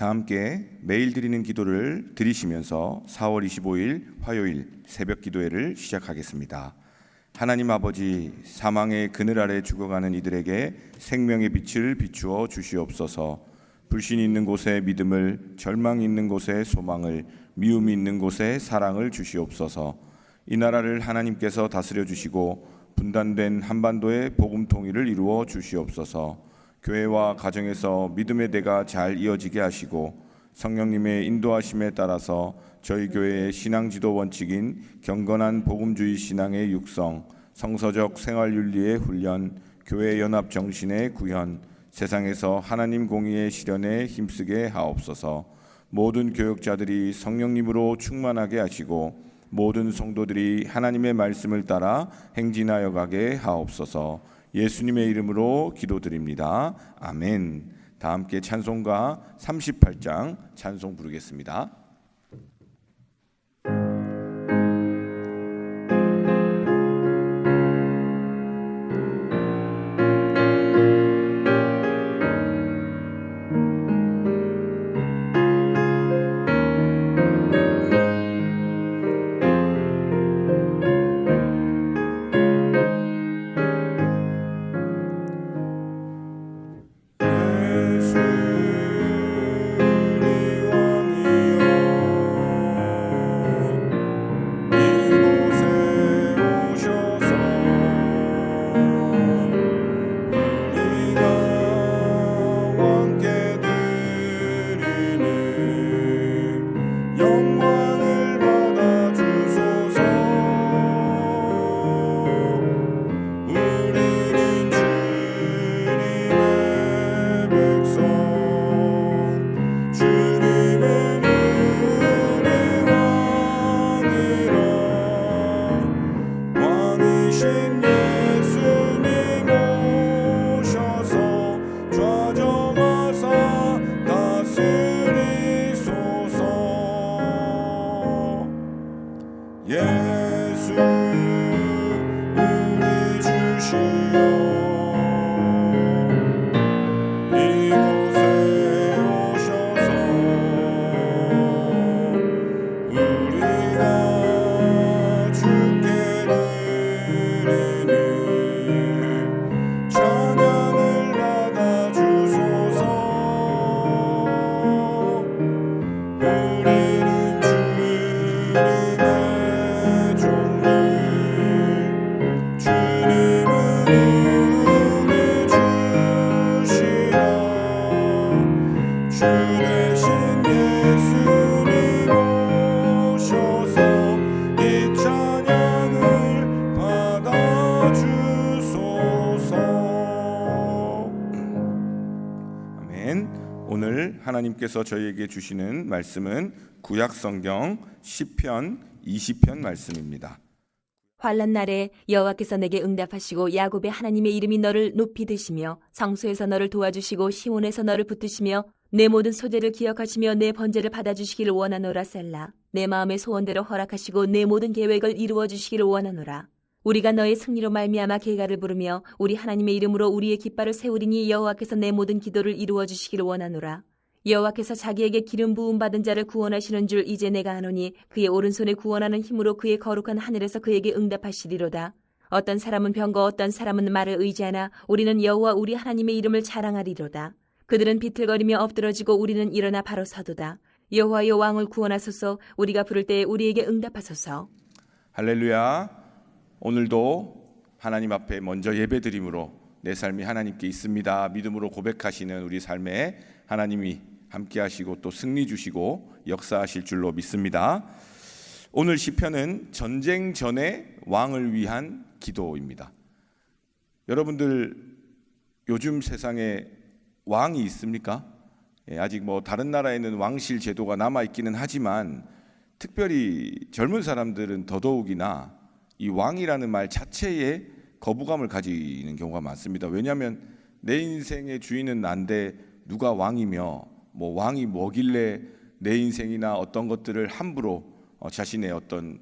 다 함께 매일 드리는 기도를 드리시면서 4월 25일 화요일 새벽 기도회를 시작하겠습니다. 하나님 아버지, 사망의 그늘 아래 죽어가는 이들에게 생명의 빛을 비추어 주시옵소서. 불신이 있는 곳에 믿음을, 절망이 있는 곳에 소망을, 미움이 있는 곳에 사랑을 주시옵소서. 이 나라를 하나님께서 다스려 주시고 분단된 한반도의 복음 통일을 이루어 주시옵소서. 교회와 가정에서 믿음의 대가 잘 이어지게 하시고 성령님의 인도하심에 따라서 저희 교회의 신앙지도 원칙인 경건한 복음주의 신앙의 육성, 성서적 생활윤리의 훈련, 교회 연합 정신의 구현, 세상에서 하나님 공의의 실현에 힘쓰게 하옵소서. 모든 교역자들이 성령님으로 충만하게 하시고 모든 성도들이 하나님의 말씀을 따라 행진하여 가게 하옵소서. 예수님의 이름으로 기도드립니다. 아멘. 다 함께 찬송가 38장 찬송 부르겠습니다. 오늘 하나님께서 저희에게 주시는 말씀은 구약성경 시편 20편 말씀입니다. 환난 날에 여호와께서 내게 응답하시고 야곱의 하나님의 이름이 너를 높이 드시며 성소에서 너를 도와주시고 시온에서 너를 붙드시며 내 모든 소재를 기억하시며 내 번제를 받아주시기를 원하노라. 셀라. 내 마음의 소원대로 허락하시고 내 모든 계획을 이루어 주시기를 원하노라. 우리가 너의 승리로 말미암아 계가를 부르며 우리 하나님의 이름으로 우리의 깃발을 세우리니 여호와께서 내 모든 기도를 이루어 주시기를 원하노라. 여호와께서 자기에게 기름 부음 받은 자를 구원하시는 줄 이제 내가 아노니 그의 오른손에 구원하는 힘으로 그의 거룩한 하늘에서 그에게 응답하시리로다. 어떤 사람은 병거 어떤 사람은 말을 의지하나 우리는 여호와 우리 하나님의 이름을 자랑하리로다. 그들은 비틀거리며 엎드러지고 우리는 일어나 바로 서도다. 여호와여 왕을 구원하소서. 우리가 부를 때에 우리에게 응답하소서. 할렐루야. 오늘도 하나님 앞에 먼저 예배드림으로 내 삶이 하나님께 있습니다 믿음으로 고백하시는 우리 삶에 하나님이 함께 하시고 또 승리 주시고 역사하실 줄로 믿습니다. 오늘 시편은 전쟁 전에 왕을 위한 기도입니다. 여러분들 요즘 세상에 왕이 있습니까? 아직 다른 나라에는 왕실 제도가 남아있기는 하지만 특별히 젊은 사람들은 더더욱이나 이 왕이라는 말 자체에 거부감을 가지는 경우가 많습니다. 왜냐하면 내 인생의 주인은 난데 누가 왕이며 왕이 뭐길래 내 인생이나 어떤 것들을 함부로 자신의 어떤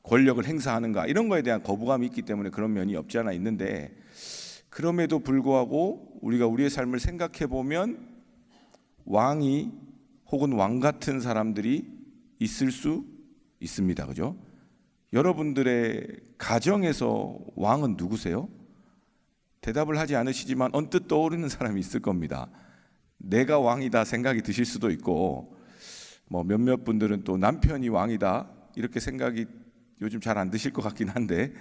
권력을 행사하는가, 이런 거에 대한 거부감이 있기 때문에 그런 면이 없지 않아 있는데, 그럼에도 불구하고 우리가 우리의 삶을 생각해 보면 왕이 혹은 왕 같은 사람들이 있을 수 있습니다. 그죠? 여러분들의 가정에서 왕은 누구세요? 대답을 하지 않으시지만 언뜻 떠오르는 사람이 있을 겁니다. 내가 왕이다 생각이 드실 수도 있고, 몇몇 분들은 또 남편이 왕이다 이렇게 생각이 요즘 잘 안 드실 것 같긴 한데,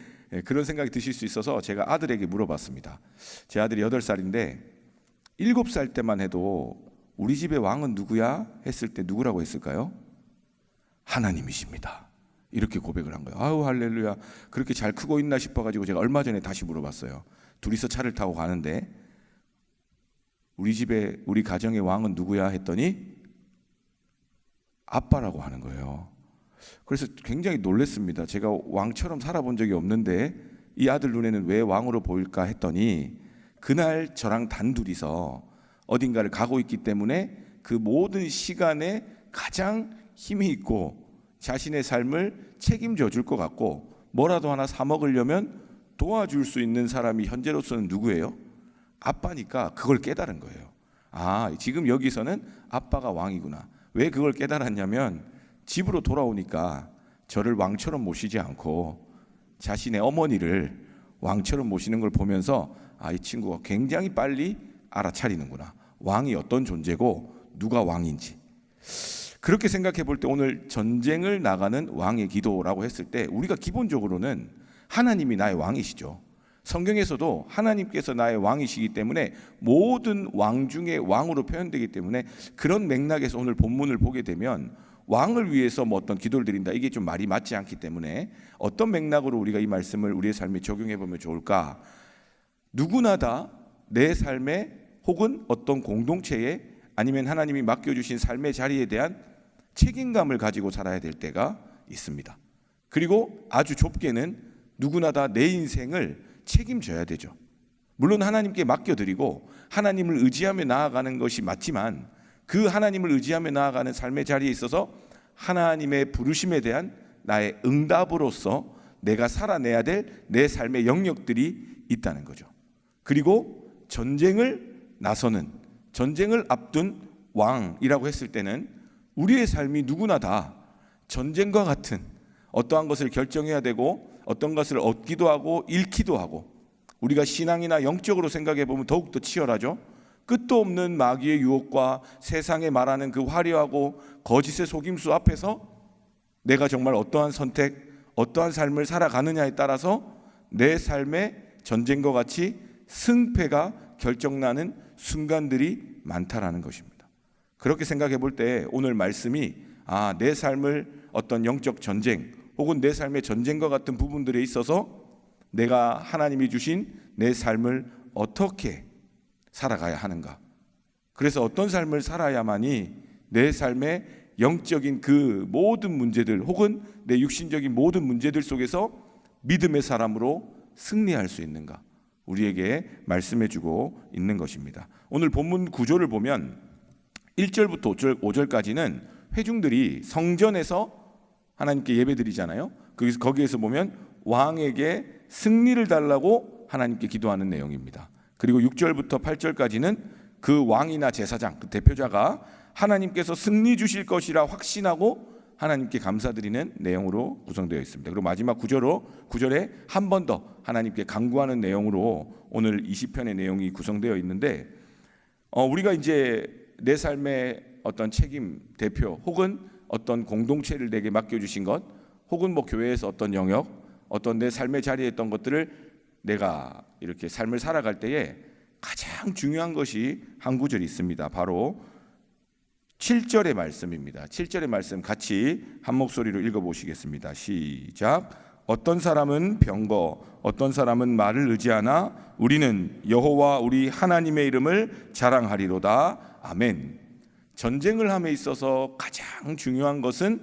그런 생각이 드실 수 있어서 제가 아들에게 물어봤습니다. 제 아들이 8살인데 7살 때만 해도 우리 집의 왕은 누구야? 했을 때 누구라고 했을까요? 하나님이십니다. 이렇게 고백을 한 거예요. 아우 할렐루야. 그렇게 잘 크고 있나 싶어가지고 제가 얼마 전에 다시 물어봤어요. 둘이서 차를 타고 가는데 우리 가정의 왕은 누구야? 했더니 아빠라고 하는 거예요. 그래서 굉장히 놀랐습니다. 제가 왕처럼 살아본 적이 없는데 이 아들 눈에는 왜 왕으로 보일까 했더니, 그날 저랑 단둘이서 어딘가를 가고 있기 때문에 그 모든 시간에 가장 힘이 있고 자신의 삶을 책임져 줄 것 같고, 뭐라도 하나 사 먹으려면 도와줄 수 있는 사람이 현재로서는 누구예요? 아빠니까 그걸 깨달은 거예요. 아, 지금 여기서는 아빠가 왕이구나. 왜 그걸 깨달았냐면, 집으로 돌아오니까 저를 왕처럼 모시지 않고 자신의 어머니를 왕처럼 모시는 걸 보면서, 이 친구가 굉장히 빨리 알아차리는구나. 왕이 어떤 존재고 누가 왕인지. 그렇게 생각해 볼 때 오늘 전쟁을 나가는 왕의 기도라고 했을 때, 우리가 기본적으로는 하나님이 나의 왕이시죠. 성경에서도 하나님께서 나의 왕이시기 때문에 모든 왕 중에 왕으로 표현되기 때문에, 그런 맥락에서 오늘 본문을 보게 되면 왕을 위해서 어떤 기도를 드린다, 이게 좀 말이 맞지 않기 때문에 어떤 맥락으로 우리가 이 말씀을 우리의 삶에 적용해 보면 좋을까? 누구나 다 내 삶에 혹은 어떤 공동체에 아니면 하나님이 맡겨주신 삶의 자리에 대한 책임감을 가지고 살아야 될 때가 있습니다. 그리고 아주 좁게는 누구나 다 내 인생을 책임져야 되죠. 물론 하나님께 맡겨드리고 하나님을 의지하며 나아가는 것이 맞지만, 그 하나님을 의지하며 나아가는 삶의 자리에 있어서 하나님의 부르심에 대한 나의 응답으로서 내가 살아내야 될 내 삶의 영역들이 있다는 거죠. 그리고 전쟁을 나서는, 전쟁을 앞둔 왕이라고 했을 때는 우리의 삶이 누구나 다 전쟁과 같은 어떠한 것을 결정해야 되고 어떤 것을 얻기도 하고 잃기도 하고, 우리가 신앙이나 영적으로 생각해 보면 더욱더 치열하죠. 끝도 없는 마귀의 유혹과 세상에 말하는 그 화려하고 거짓의 속임수 앞에서 내가 정말 어떠한 선택, 어떠한 삶을 살아가느냐에 따라서 내 삶의 전쟁과 같이 승패가 결정나는 순간들이 많다라는 것입니다. 그렇게 생각해 볼 때 오늘 말씀이 내 삶을 어떤 영적 전쟁 혹은 내 삶의 전쟁과 같은 부분들에 있어서 내가 하나님이 주신 내 삶을 어떻게 살아가야 하는가, 그래서 어떤 삶을 살아야만이 내 삶의 영적인 그 모든 문제들 혹은 내 육신적인 모든 문제들 속에서 믿음의 사람으로 승리할 수 있는가, 우리에게 말씀해 주고 있는 것입니다. 오늘 본문 구조를 보면 1절부터 5절까지는 회중들이 성전에서 하나님께 예배드리잖아요. 거기에서 보면 왕에게 승리를 달라고 하나님께 기도하는 내용입니다. 그리고 6절부터 8절까지는 그 왕이나 제사장, 그 대표자가 하나님께서 승리 주실 것이라 확신하고 하나님께 감사드리는 내용으로 구성되어 있습니다. 그리고 마지막 9절에 한 번 더 하나님께 간구하는 내용으로 오늘 20편의 내용이 구성되어 있는데, 우리가 이제 내 삶의 어떤 책임 대표 혹은 어떤 공동체를 내게 맡겨주신 것 혹은 교회에서 어떤 영역, 어떤 내 삶의 자리에 있던 것들을 내가 이렇게 삶을 살아갈 때에 가장 중요한 것이 한 구절이 있습니다. 바로 7절의 말씀입니다. 7절의 말씀 같이 한 목소리로 읽어보시겠습니다. 시작. 어떤 사람은 병거, 어떤 사람은 말을 의지하나 우리는 여호와 우리 하나님의 이름을 자랑하리로다. 아멘. 전쟁을 함에 있어서 가장 중요한 것은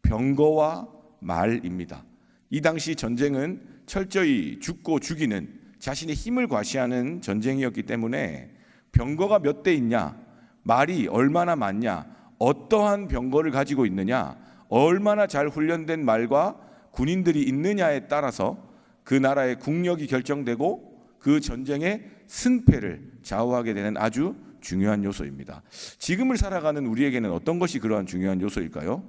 병거와 말입니다. 이 당시 전쟁은 철저히 죽고 죽이는, 자신의 힘을 과시하는 전쟁이었기 때문에 병거가 몇 대 있냐, 말이 얼마나 많냐, 어떠한 병거를 가지고 있느냐, 얼마나 잘 훈련된 말과 군인들이 있느냐에 따라서 그 나라의 국력이 결정되고 그 전쟁의 승패를 좌우하게 되는 아주 중요한 요소입니다. 지금을 살아가는 우리에게는 어떤 것이 그러한 중요한 요소일까요?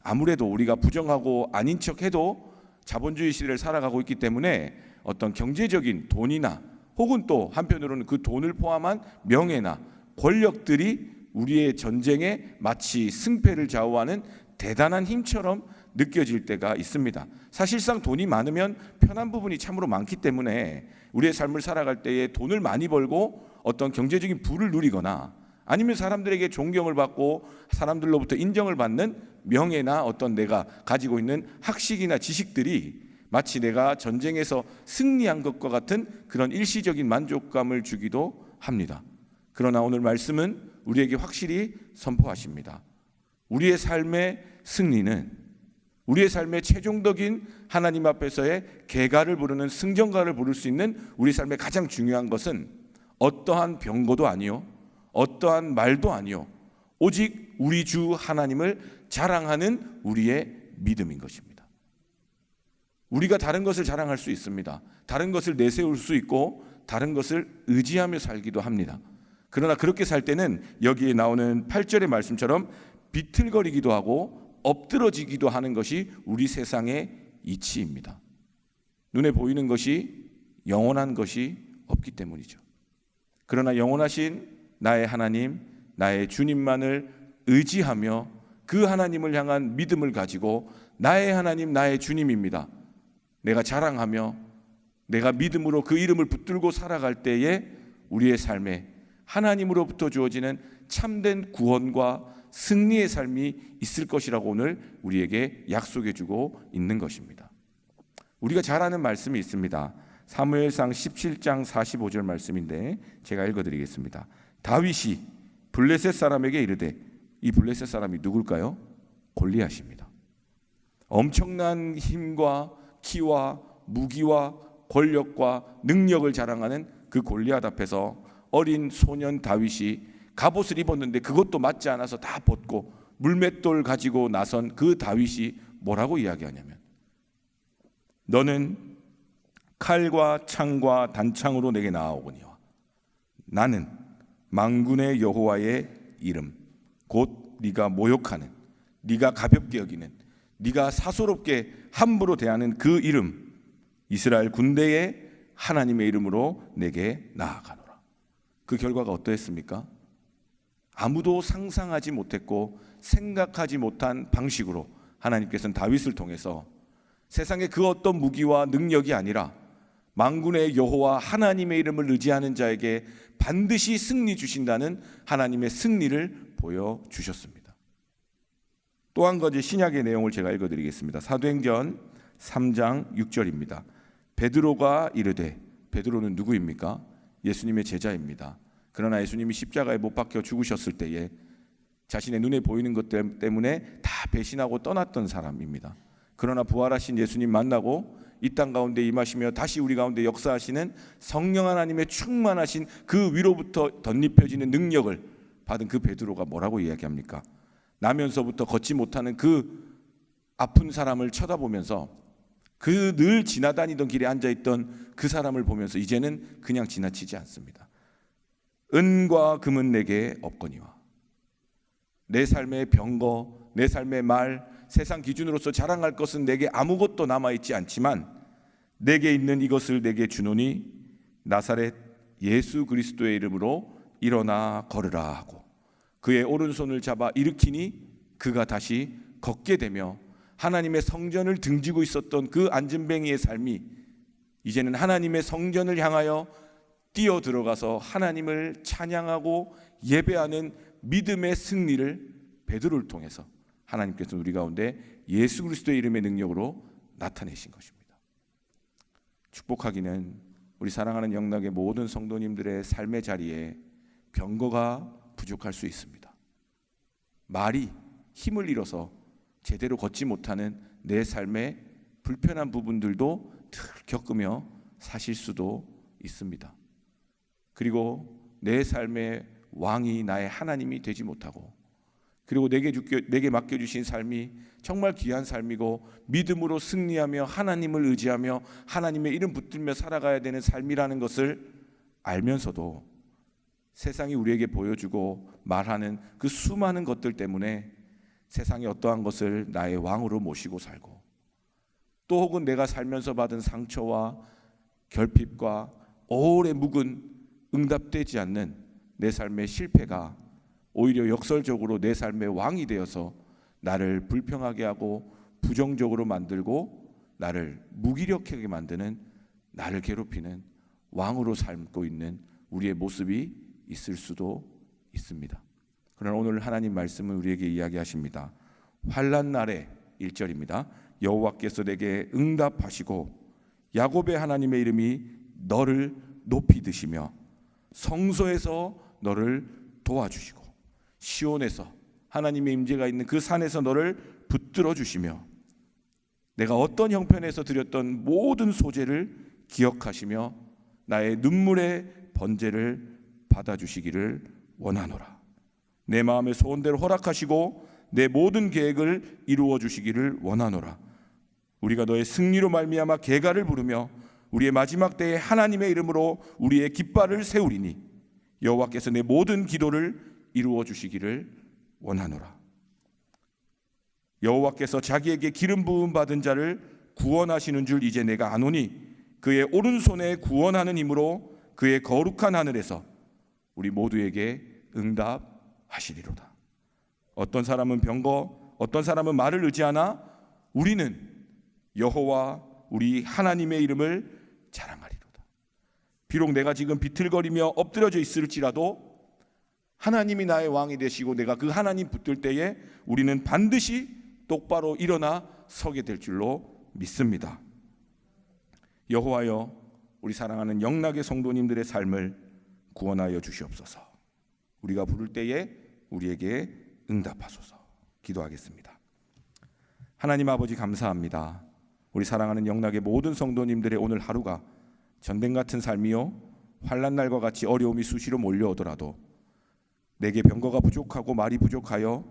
아무래도 우리가 부정하고 아닌 척해도 자본주의 시대를 살아가고 있기 때문에 어떤 경제적인 돈이나 혹은 또 한편으로는 그 돈을 포함한 명예나 권력들이 우리의 전쟁에 마치 승패를 좌우하는 대단한 힘처럼 느껴질 때가 있습니다. 사실상 돈이 많으면 편한 부분이 참으로 많기 때문에 우리의 삶을 살아갈 때에 돈을 많이 벌고 어떤 경제적인 부를 누리거나 아니면 사람들에게 존경을 받고 사람들로부터 인정을 받는 명예나 어떤 내가 가지고 있는 학식이나 지식들이 마치 내가 전쟁에서 승리한 것과 같은 그런 일시적인 만족감을 주기도 합니다. 그러나 오늘 말씀은 우리에게 확실히 선포하십니다. 우리의 삶의 승리는, 우리의 삶의 최종적인 하나님 앞에서의 계가를 부르는 승전가를 부를 수 있는 우리 삶의 가장 중요한 것은 어떠한 병거도 아니요, 어떠한 말도 아니요, 오직 우리 주 하나님을 자랑하는 우리의 믿음인 것입니다. 우리가 다른 것을 자랑할 수 있습니다. 다른 것을 내세울 수 있고 다른 것을 의지하며 살기도 합니다. 그러나 그렇게 살 때는 여기에 나오는 8절의 말씀처럼 비틀거리기도 하고 엎드러지기도 하는 것이 우리 세상의 이치입니다. 눈에 보이는 것이 영원한 것이 없기 때문이죠. 그러나 영원하신 나의 하나님, 나의 주님만을 의지하며 그 하나님을 향한 믿음을 가지고 나의 하나님, 나의 주님입니다. 내가 자랑하며 내가 믿음으로 그 이름을 붙들고 살아갈 때에 우리의 삶에 하나님으로부터 주어지는 참된 구원과 승리의 삶이 있을 것이라고 오늘 우리에게 약속해 주고 있는 것입니다. 우리가 잘 아는 말씀이 있습니다. 사무엘상 17장 45절 말씀인데 제가 읽어드리겠습니다. 다윗이 블레셋 사람에게 이르되, 이 블레셋 사람이 누굴까요? 골리앗입니다. 엄청난 힘과 키와 무기와 권력과 능력을 자랑하는 그 골리앗 앞에서 어린 소년 다윗이 갑옷을 입었는데 그것도 맞지 않아서 다 벗고 물맷돌 가지고 나선 그 다윗이 뭐라고 이야기하냐면, 너는 칼과 창과 단창으로 내게 나아오거니와 나는 만군의 여호와의 이름 곧 네가 모욕하는, 네가 가볍게 여기는, 네가 사소롭게 함부로 대하는 그 이름 이스라엘 군대의 하나님의 이름으로 내게 나아가노라. 그 결과가 어떠했습니까? 아무도 상상하지 못했고 생각하지 못한 방식으로 하나님께서는 다윗을 통해서 세상의 그 어떤 무기와 능력이 아니라 만군의 여호와 하나님의 이름을 의지하는 자에게 반드시 승리 주신다는 하나님의 승리를 보여주셨습니다. 또 한 가지 신약의 내용을 제가 읽어드리겠습니다. 사도행전 3장 6절입니다. 베드로가 이르되, 베드로는 누구입니까? 예수님의 제자입니다. 그러나 예수님이 십자가에 못 박혀 죽으셨을 때에 자신의 눈에 보이는 것 때문에 다 배신하고 떠났던 사람입니다. 그러나 부활하신 예수님 만나고 이 땅 가운데 임하시며 다시 우리 가운데 역사하시는 성령 하나님의 충만하신 그 위로부터 덧입혀지는 능력을 받은 그 베드로가 뭐라고 이야기합니까? 나면서부터 걷지 못하는 그 아픈 사람을 쳐다보면서, 그 늘 지나다니던 길에 앉아있던 그 사람을 보면서 이제는 그냥 지나치지 않습니다. 은과 금은 내게 없거니와 내 삶의 병거, 내 삶의 말, 세상 기준으로서 자랑할 것은 내게 아무것도 남아있지 않지만 내게 있는 이것을 내게 주노니 나사렛 예수 그리스도의 이름으로 일어나 걸으라 하고 그의 오른손을 잡아 일으키니 그가 다시 걷게 되며 하나님의 성전을 등지고 있었던 그 안진뱅이의 삶이 이제는 하나님의 성전을 향하여 뛰어 들어가서 하나님을 찬양하고 예배하는 믿음의 승리를 베드로를 통해서 하나님께서 우리 가운데 예수 그리스도의 이름의 능력으로 나타내신 것입니다. 축복하기는 우리 사랑하는 영락의 모든 성도님들의 삶의 자리에 병거가 부족할 수 있습니다. 말이 힘을 잃어서 제대로 걷지 못하는 내 삶의 불편한 부분들도 늘 겪으며 사실 수도 있습니다. 그리고 내 삶의 왕이 나의 하나님이 되지 못하고, 그리고 내게 맡겨주신 삶이 정말 귀한 삶이고 믿음으로 승리하며 하나님을 의지하며 하나님의 이름 붙들며 살아가야 되는 삶이라는 것을 알면서도 세상이 우리에게 보여주고 말하는 그 수많은 것들 때문에 세상의 어떠한 것을 나의 왕으로 모시고 살고, 또 혹은 내가 살면서 받은 상처와 결핍과 오래 묵은 응답되지 않는 내 삶의 실패가 오히려 역설적으로 내 삶의 왕이 되어서 나를 불평하게 하고 부정적으로 만들고 나를 무기력하게 만드는, 나를 괴롭히는 왕으로 살고 있는 우리의 모습이 있을 수도 있습니다. 그러나 오늘 하나님 말씀은 우리에게 이야기하십니다. 환난 날에 1절입니다. 여호와께서 내게 응답하시고 야곱의 하나님의 이름이 너를 높이 드시며 성소에서 너를 도와주시고 시온에서 하나님의 임재가 있는 그 산에서 너를 붙들어 주시며 내가 어떤 형편에서 드렸던 모든 소재를 기억하시며 나의 눈물의 번제를 받아주시기를 원하노라. 내 마음의 소원대로 허락하시고 내 모든 계획을 이루어 주시기를 원하노라. 우리가 너의 승리로 말미암아 계가를 부르며 우리의 마지막 때에 하나님의 이름으로 우리의 깃발을 세우리니 여호와께서 내 모든 기도를 이루어 주시기를 원하노라. 여호와께서 자기에게 기름 부음 받은 자를 구원하시는 줄 이제 내가 아노니 그의 오른손에 구원하는 힘으로 그의 거룩한 하늘에서 우리 모두에게 응답하시리로다. 어떤 사람은 병거, 어떤 사람은 말을 의지하나 우리는 여호와 우리 하나님의 이름을 자랑하리로다. 비록 내가 지금 비틀거리며 엎드려져 있을지라도 하나님이 나의 왕이 되시고 내가 그 하나님 붙들 때에 우리는 반드시 똑바로 일어나 서게 될 줄로 믿습니다. 여호와여, 우리 사랑하는 영락의 성도님들의 삶을 구원하여 주시옵소서. 우리가 부를 때에 우리에게 응답하소서. 기도하겠습니다. 하나님 아버지 감사합니다. 우리 사랑하는 영락의 모든 성도님들의 오늘 하루가 전쟁 같은 삶이요 환난 날과 같이 어려움이 수시로 몰려오더라도 내게 병거가 부족하고 말이 부족하여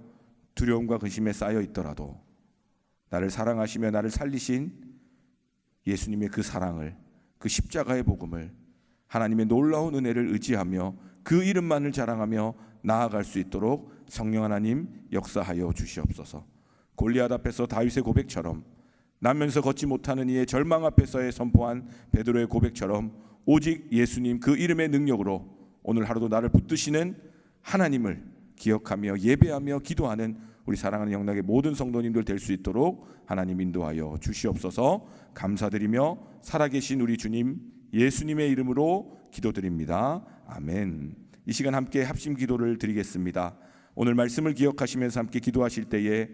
두려움과 근심에 쌓여 있더라도 나를 사랑하시며 나를 살리신 예수님의 그 사랑을, 그 십자가의 복음을, 하나님의 놀라운 은혜를 의지하며 그 이름만을 자랑하며 나아갈 수 있도록 성령 하나님 역사하여 주시옵소서. 골리앗 앞에서 다윗의 고백처럼, 나면서 걷지 못하는 이의 절망 앞에서의 선포한 베드로의 고백처럼 오직 예수님 그 이름의 능력으로 오늘 하루도 나를 붙드시는 하나님을 기억하며 예배하며 기도하는 우리 사랑하는 영락의 모든 성도님들 될 수 있도록 하나님 인도하여 주시옵소서. 감사드리며 살아계신 우리 주님 예수님의 이름으로 기도드립니다. 아멘. 이 시간 함께 합심 기도를 드리겠습니다. 오늘 말씀을 기억하시면서 함께 기도하실 때에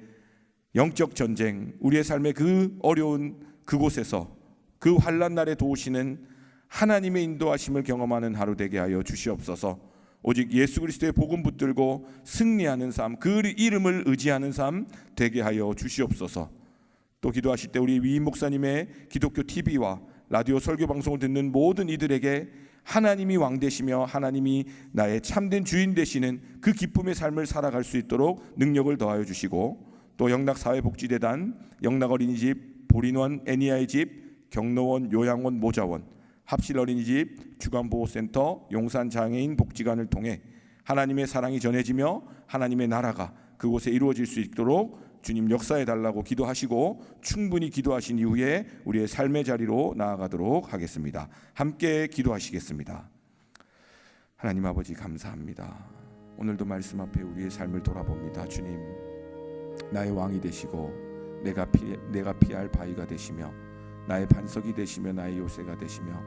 영적 전쟁, 우리의 삶의 그 어려운 그곳에서 그 환난 날에 도우시는 하나님의 인도하심을 경험하는 하루 되게 하여 주시옵소서. 오직 예수 그리스도의 복음 붙들고 승리하는 삶, 그 이름을 의지하는 삶 되게 하여 주시옵소서. 또 기도하실 때 우리 위임 목사님의 기독교 TV와 라디오 설교 방송을 듣는 모든 이들에게 하나님이 왕 되시며 하나님이 나의 참된 주인 되시는 그 기쁨의 삶을 살아갈 수 있도록 능력을 더하여 주시고, 또 영락사회복지재단, 영락어린이집, 보린원 애니아의 집, 경로원 요양원 모자원, 합실어린이집, 주간보호센터, 용산장애인 복지관을 통해 하나님의 사랑이 전해지며 하나님의 나라가 그곳에 이루어질 수 있도록 주님 역사해 달라고 기도하시고 충분히 기도하신 이후에 우리의 삶의 자리로 나아가도록 하겠습니다. 함께 기도하시겠습니다. 하나님 아버지 감사합니다. 오늘도 말씀 앞에 우리의 삶을 돌아봅니다. 주님, 나의 왕이 되시고 내가 피할 바위가 되시며 나의 반석이 되시며 나의 요새가 되시며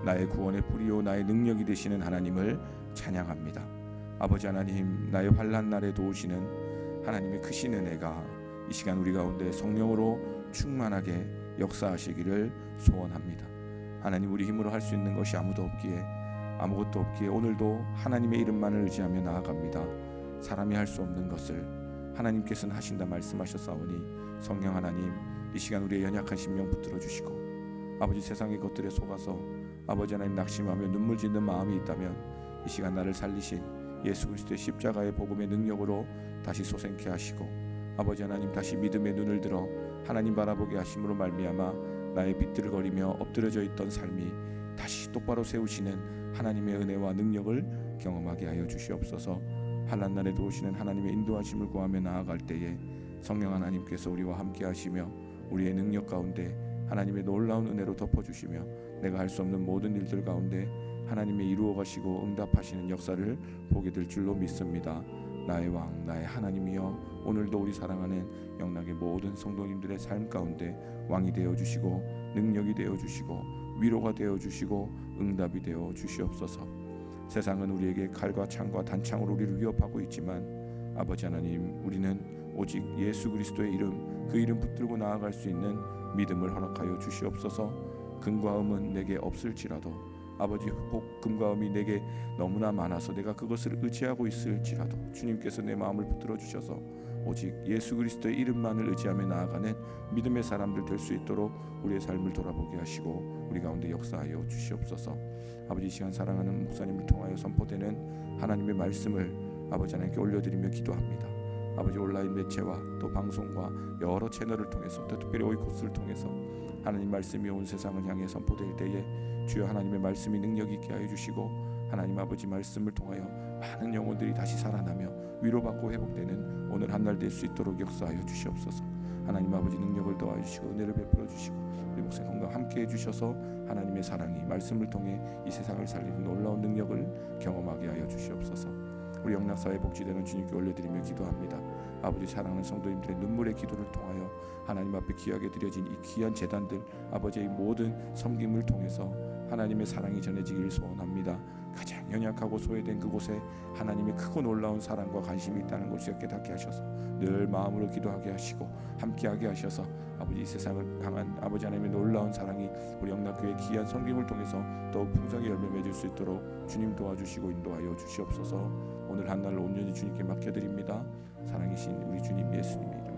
나의 구원의 뿌리요 나의 능력이 되시는 하나님을 찬양합니다. 아버지 하나님, 나의 환난 날에 도우시는 하나님의 크신 은혜가 이 시간 우리 가운데 성령으로 충만하게 역사하시기를 소원합니다. 하나님, 우리 힘으로 할 수 있는 것이 아무것도 없기에 오늘도 하나님의 이름만을 의지하며 나아갑니다. 사람이 할 수 없는 것을 하나님께서는 하신다 말씀하셨사오니 성령 하나님, 이 시간 우리의 연약한 심령 붙들어 주시고 아버지 세상의 것들에 속아서 아버지 하나님 낙심하며 눈물 짓는 마음이 있다면 이 시간 나를 살리신 예수 그리스도의 십자가의 복음의 능력으로 다시 솟행케 하시고 아버지 하나님 다시 믿음의 눈을 들어 하나님 바라보게 하심으로 말미암아 나의 비틀거리며 엎드려져 있던 삶이 다시 똑바로 세우시는 하나님의 은혜와 능력을 경험하게 하여 주시옵소서. 환난 날에 도우시는 하나님의 인도하심을 구하며 나아갈 때에 성령 하나님께서 우리와 함께 하시며 우리의 능력 가운데 하나님의 놀라운 은혜로 덮어주시며 내가 할 수 없는 모든 일들 가운데 하나님의 이루어 가시고 응답하시는 역사를 보게 될 줄로 믿습니다. 나의 왕 나의 하나님이여, 오늘도 우리 사랑하는 영락의 모든 성도님들의 삶 가운데 왕이 되어주시고 능력이 되어주시고 위로가 되어주시고 응답이 되어주시옵소서. 세상은 우리에게 칼과 창과 단창으로 우리를 위협하고 있지만 아버지 하나님, 우리는 오직 예수 그리스도의 이름, 그 이름 붙들고 나아갈 수 있는 믿음을 허락하여 주시옵소서. 금과 음은 내게 없을지라도 아버지, 혹 금과 음이 내게 너무나 많아서 내가 그것을 의지하고 있을지라도 주님께서 내 마음을 붙들어 주셔서 오직 예수 그리스도의 이름만을 의지하며 나아가는 믿음의 사람들 될 수 있도록 우리의 삶을 돌아보게 하시고 우리 가운데 역사하여 주시옵소서. 아버지, 이 시간 사랑하는 목사님을 통하여 선포되는 하나님의 말씀을 아버지 하나님께 올려드리며 기도합니다. 아버지, 온라인 매체와 또 방송과 여러 채널을 통해서, 또 특별히 오이코스를 통해서 하나님 말씀이 온 세상을 향해 선포될 때에 주여 하나님의 말씀이 능력 있게 하여 주시고 하나님 아버지 말씀을 통하여 많은 영혼들이 다시 살아나며 위로받고 회복되는 오늘 한날 될 수 있도록 역사하여 주시옵소서. 하나님 아버지 능력을 더하여 주시고 은혜를 베풀어 주시고 우리 목사님 건강 함께 해주셔서 하나님의 사랑이 말씀을 통해 이 세상을 살리는 놀라운 능력을 경험하게 하여 주시옵소서. 우리 영락사회복지대는 주님께 올려드리며 기도합니다. 아버지, 사랑하는 성도님들의 눈물의 기도를 통하여 하나님 앞에 귀하게 드려진 이 귀한 제단들, 아버지의 모든 섬김을 통해서 하나님의 사랑이 전해지길 소원합니다. 가장 연약하고 소외된 그곳에 하나님의 크고 놀라운 사랑과 관심이 있다는 것을 깨닫게 하셔서 늘 마음으로 기도하게 하시고 함께하게 하셔서 아버지, 이 세상을 향한 아버지 하나님의 놀라운 사랑이 우리 영락교회 귀한 섬김을 통해서 더욱 풍성히 열매 맺을 수 있도록 주님 도와주시고 인도하여 주시옵소서. 오늘 한날 온전히 주님께 맡겨드립니다. 사랑이신 우리 주님 예수님의 이름